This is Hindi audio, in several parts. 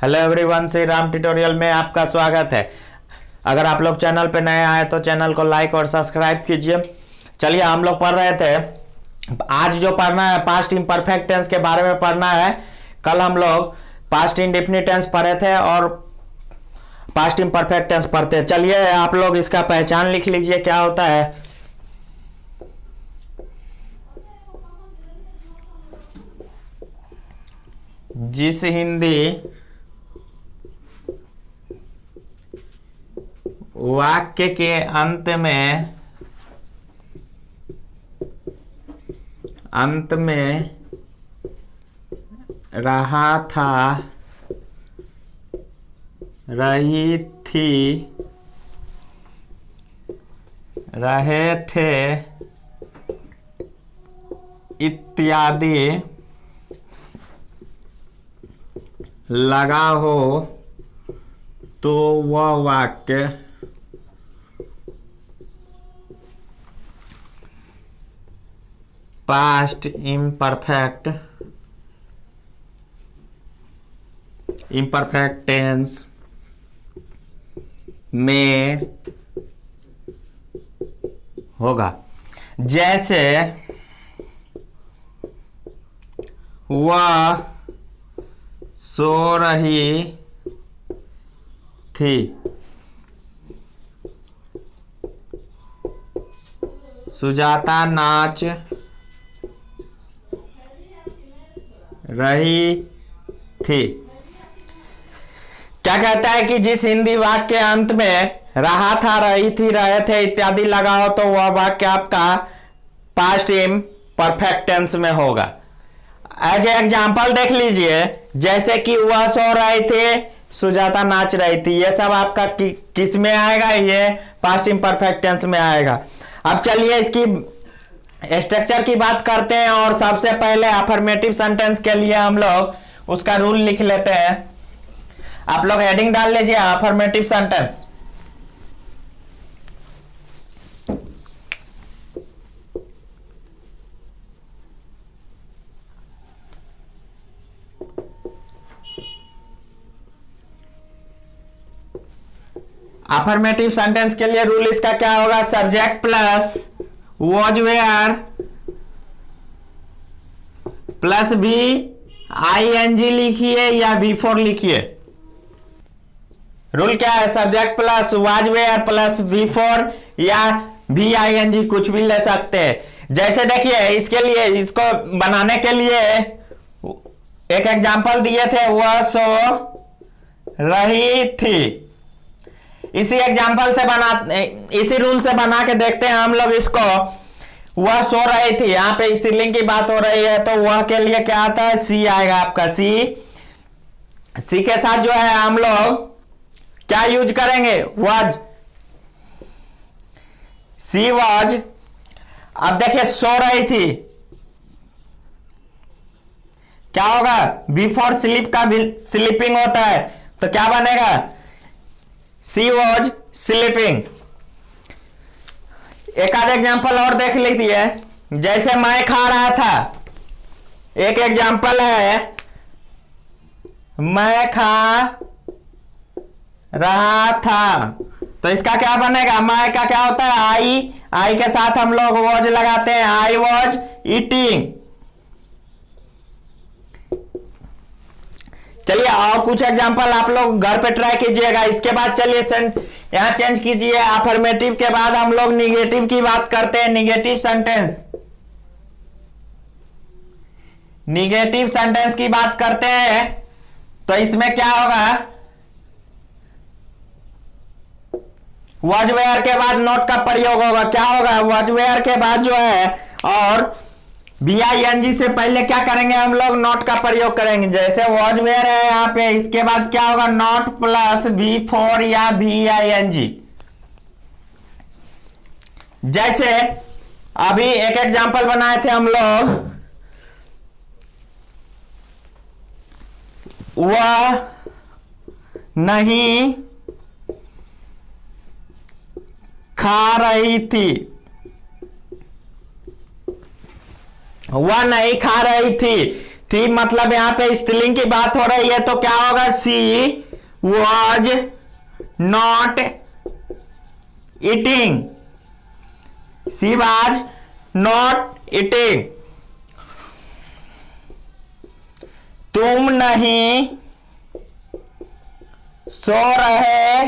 Hello everyone, Shri Ram tutorial में आपका स्वागत है। अगर आप लोग चैनल पे नए आए तो चैनल को लाइक और सब्सक्राइब कीजिए। चलिए, हम लोग पढ़ रहे थे, आज जो पढ़ना है पास्ट इम्परफेक्ट टेंस के बारे में पढ़ना है। कल हम लोग पास्ट इंडेफिनिट टेंस पढ़े थे और पास्ट इम्परफेक्ट टेंस पढ़ते हैं। चलिए, आप लोग इसका पहचान लिख लीजिए, क्या होता है। जिस हिंदी वाक्य के अंत में रहा था, रही थी, रहे थे इत्यादि लगा हो तो वह वाक्य पास्ट इम्परफेक्ट टेंस में होगा। जैसे वह सो रही थी, सुजाता नाच रही थी। क्या कहता है कि जिस हिंदी वाक्य के अंत में रहा था, रही थी, रहे थे इत्यादि लगा हो तो वह वाक्य आपका पास्ट इम्परफेक्ट टेंस में होगा। एज एग्जाम्पल देख लीजिए, जैसे कि वह सो रहे थे, सुजाता नाच रही थी, ये सब आपका किस में आएगा? ये पास्ट इम्परफेक्ट टेंस में आएगा। अब चलिए इसकी स्ट्रक्चर की बात करते हैं और सबसे पहले अफर्मेटिव सेंटेंस के लिए हम लोग उसका रूल लिख लेते हैं। आप लोग हेडिंग डाल लीजिए, अफर्मेटिव सेंटेंस। अफर्मेटिव सेंटेंस के लिए रूल इसका क्या होगा? Subject plus was were plus भी आईएनजी लिखिए या बिफोर लिखिए। रूल क्या है? Subject plus was were plus before या भी आईएनजी, कुछ भी ले सकते हैं। जैसे देखिए, इसके लिए, इसको बनाने के लिए एक एग्जांपल दिए थे, वह सो रही थी। इसी एग्जाम्पल से इसी रूल से बना के देखते हैं हम लोग इसको। वह सो रही थी, यहां पे स्त्रीलिंग की बात हो रही है तो वह के लिए क्या आता है? सी आएगा आपका। सी के साथ जो है हम लोग क्या यूज करेंगे? वॉज। See was. अब देखिए, सो रही थी, क्या होगा? बिफोर स्लीप का भी स्लीपिंग होता है, तो क्या बनेगा? She was sleeping। एक आध एग्जाम्पल और देख लीजिए, जैसे मैं खा रहा था। एक एग्जाम्पल है, मैं खा रहा था, तो इसका क्या बनेगा? मैं का क्या होता है? आई के साथ हम लोग वॉज लगाते हैं। I was eating. चलिए, और कुछ एग्जांपल आप लोग घर पे ट्राई कीजिएगा। इसके बाद चलिए यहां चेंज कीजिए। अफर्मेटिव के बाद हम लोग निगेटिव की बात करते हैं। निगेटिव सेंटेंस की बात करते हैं तो इसमें क्या होगा? वॉज वेयर के बाद नॉट का प्रयोग होगा। क्या होगा? वॉज वेयर के बाद जो है और VING से पहले क्या करेंगे हम लोग? नॉट का प्रयोग करेंगे। जैसे वॉज वेयर है यहाँ पे, इसके बाद क्या होगा? नॉट प्लस V4 या VING। जैसे अभी एक एग्जांपल बनाए थे हम लोग, वह नहीं खा रही थी, वह नहीं खा रही थी। थी मतलब यहां पे स्त्रीलिंग की बात हो रही है, तो क्या होगा? She was not eating, she was not eating. तुम नहीं सो रहे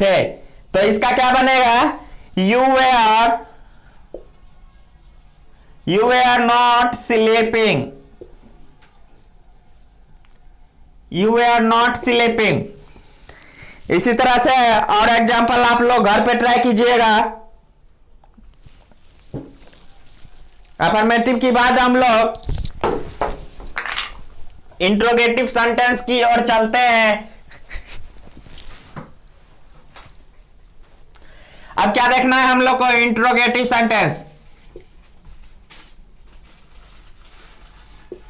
थे, तो इसका क्या बनेगा? You were not sleeping, you were not sleeping. इसी तरह से और एग्जांपल आप लोग घर पे ट्राई कीजिएगा। अफर्मेटिव की बाद हम लोग इंट्रोगेटिव सेंटेंस की ओर चलते हैं। अब क्या देखना है हम लोग को? Interrogative sentence.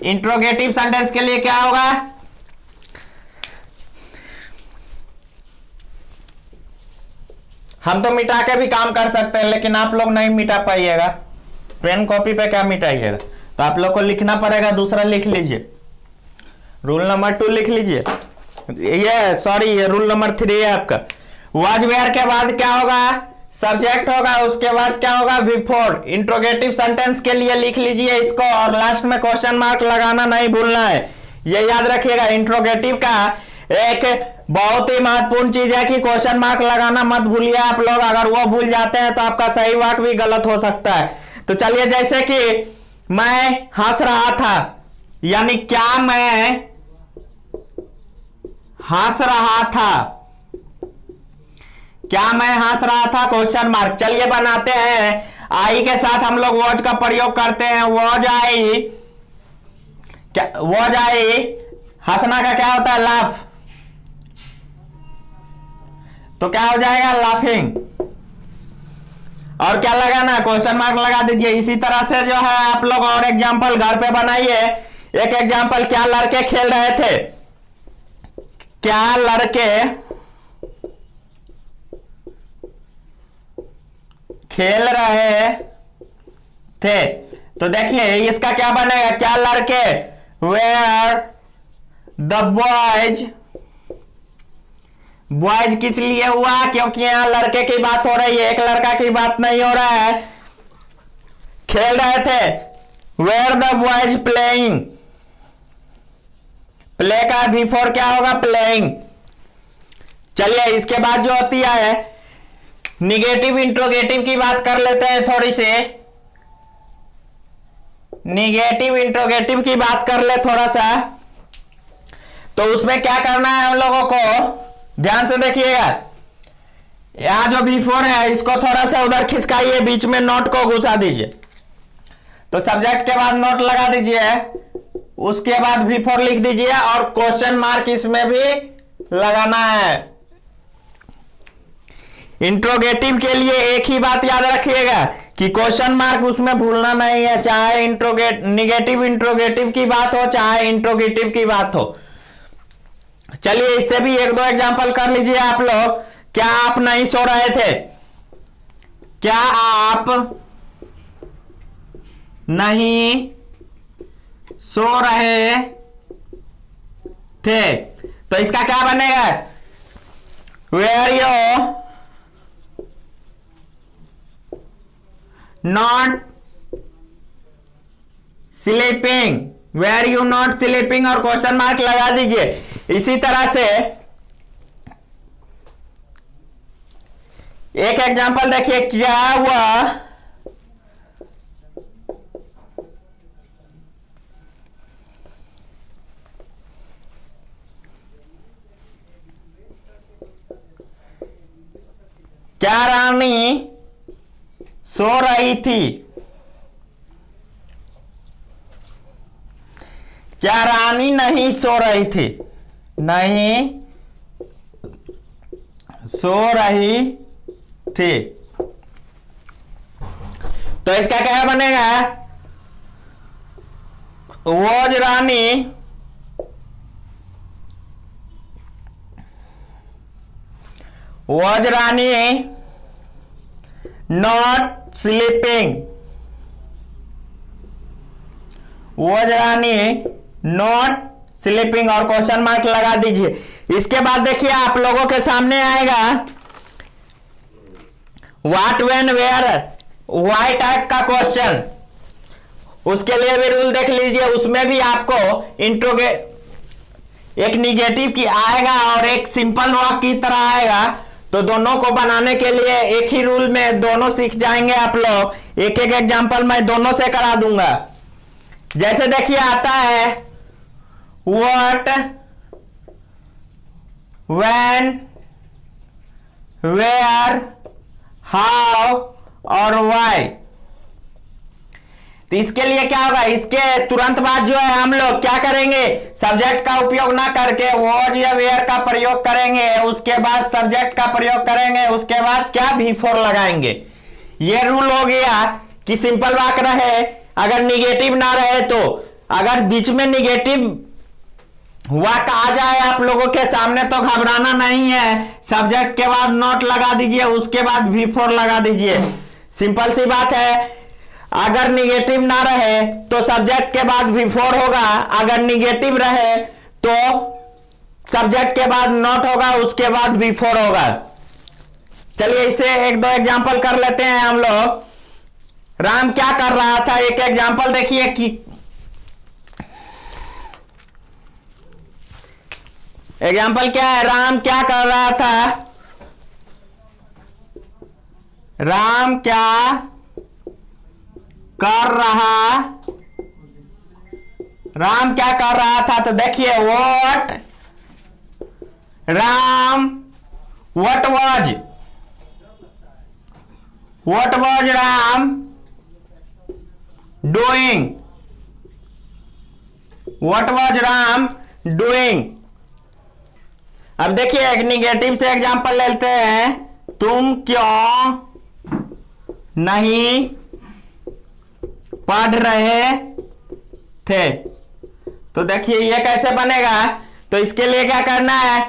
इंट्रोगेटिव सेंटेंस के लिए क्या होगा? हम तो मिटा के भी काम कर सकते हैं, लेकिन आप लोग नहीं मिटा पाइएगा। पेन कॉपी पे क्या मिटाइएगा? तो आप लोग को लिखना पड़ेगा। दूसरा लिख लीजिए, रूल नंबर 2 लिख लीजिए। ये सॉरी, ये रूल नंबर 3 है आपका। वाज वेयर के बाद क्या होगा? सब्जेक्ट होगा। उसके बाद क्या होगा? बिफोर। इंट्रोगेटिव सेंटेंस के लिए लिख लीजिए इसको, और लास्ट में क्वेश्चन मार्क लगाना नहीं भूलना है। ये याद रखिएगा, इंट्रोगेटिव का एक बहुत ही महत्वपूर्ण चीज है कि क्वेश्चन मार्क लगाना मत भूलिए आप लोग। अगर वो भूल जाते हैं तो आपका सही वाक्य भी गलत हो सकता है। तो चलिए, जैसे कि मैं हंस रहा था, यानी क्या मैं हंस रहा था? क्या मैं हंस रहा था? Question mark. चलिए बनाते हैं। आई के साथ हम लोग वॉज का प्रयोग करते हैं। वॉज आई, क्या वॉज आई? हंसना का क्या होता है? लाफ। तो क्या हो जाएगा? लाफिंग। और क्या लगाना? क्वेश्चन मार्क लगा दीजिए। इसी तरह से जो है आप लोग और एग्जांपल घर पे बनाइए। एक एग्जांपल, क्या लड़के खेल रहे थे? क्या लड़के खेल रहे थे? तो देखिए इसका क्या बनेगा? क्या लड़के, वेयर द बॉयज। बॉयज किस लिए हुआ? क्योंकि यहां लड़के की बात हो रही है, एक लड़का की बात नहीं हो रहा है। खेल रहे थे, were the boys playing. Play का बिफोर क्या होगा? प्लेइंग। चलिए इसके बाद जो होती है निगेटिव इंट्रोगेटिव की बात कर लेते हैं थोड़ी सी। निगेटिव इंट्रोगेटिव की बात कर ले थोड़ा सा। तो उसमें क्या करना है हम लोगों को? ध्यान से देखिएगा। यहां जो बिफोर है इसको थोड़ा सा उधर खिसकाइए, बीच में नोट को घुसा दीजिए। तो सब्जेक्ट के बाद नोट लगा दीजिए, उसके बाद बिफोर लिख दीजिए, और क्वेश्चन मार्क इसमें भी लगाना है। इंट्रोगेटिव के लिए एक ही बात याद रखिएगा कि क्वेश्चन मार्क उसमें भूलना नहीं है, चाहे निगेटिव इंट्रोगेटिव की बात हो, चाहे इंट्रोगेटिव की बात हो। चलिए इससे भी एक दो एग्जांपल कर लीजिए आप लोग। क्या आप नहीं सो रहे थे? क्या आप नहीं सो रहे थे? तो इसका क्या बनेगा? Were you not sleeping, were you not sleeping, और क्वेश्चन मार्क लगा दीजिए। इसी तरह से एक एग्जांपल देखिए, क्या हुआ? क्या रानी सो रही थी? क्या रानी नहीं सो रही थी? नहीं सो रही थी। तो इसका क्या बनेगा? Was Rani not sleeping, was Rani not sleeping और क्वेश्चन मार्क लगा दीजिए। इसके बाद देखिए आप लोगों के सामने आएगा what when where why type का क्वेश्चन, उसके लिए भी रूल देख लीजिए। उसमें भी आपको एक निगेटिव की आएगा और एक सिंपल वर्क की तरह आएगा, तो दोनों को बनाने के लिए एक ही रूल में दोनों सीख जाएंगे आप लोग। एक एक एग्जांपल मैं दोनों से करा दूंगा। जैसे देखिए आता है व्हाट व्हेन वेयर हाउ और व्हाई। तो इसके लिए क्या होगा, इसके तुरंत बाद जो है हम लोग क्या करेंगे, सब्जेक्ट का उपयोग ना करके वॉज या वेयर का प्रयोग करेंगे, उसके बाद सब्जेक्ट का प्रयोग करेंगे, उसके बाद क्या V4 लगाएंगे। ये रूल हो गया कि सिंपल वाक्य रहे, अगर निगेटिव ना रहे तो, अगर बीच में निगेटिव वाक्य आ जाए आप लोगों के सामने तो घबराना नहीं है, सब्जेक्ट के बाद नॉट लगा दीजिए, उसके बाद V4 लगा दीजिए। सिंपल सी बात है। अगर निगेटिव ना रहे तो सब्जेक्ट के बाद V4 होगा, अगर निगेटिव रहे तो सब्जेक्ट के बाद नॉट होगा, उसके बाद V4 होगा। चलिए इसे एक दो एग्जांपल कर लेते हैं हम लोग। राम क्या कर रहा था, एक एग्जांपल देखिए कि एग्जांपल क्या है, राम क्या कर रहा था, राम क्या कर रहा, राम क्या कर रहा था, तो देखिए what Ram what was Ram doing, what was Ram doing. अब देखिए एक निगेटिव से एग्जांपल लेते हैं, तुम क्यों नहीं पढ़ रहे थे। तो देखिए ये कैसे बनेगा, तो इसके लिए क्या करना है,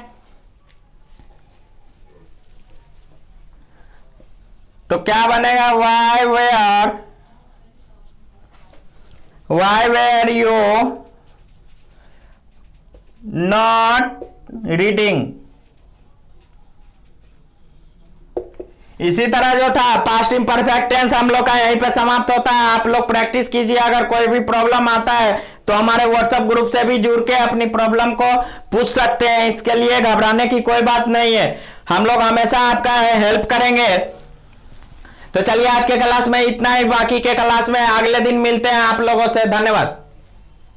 तो क्या बनेगा, why were you not reading. इसी तरह जो था पास्ट इम्परफेक्ट टेंस हम लोग का यहीं पे समाप्त होता है। आप लोग प्रैक्टिस कीजिए, अगर कोई भी प्रॉब्लम आता है तो हमारे व्हाट्सएप ग्रुप से भी जुड़ के अपनी प्रॉब्लम को पूछ सकते हैं। इसके लिए घबराने की कोई बात नहीं है, हम लोग हमेशा आपका हेल्प करेंगे। तो चलिए आज के क्लास में इतना ही, बाकी के क्लास में अगले दिन मिलते हैं आप लोगों से। धन्यवाद।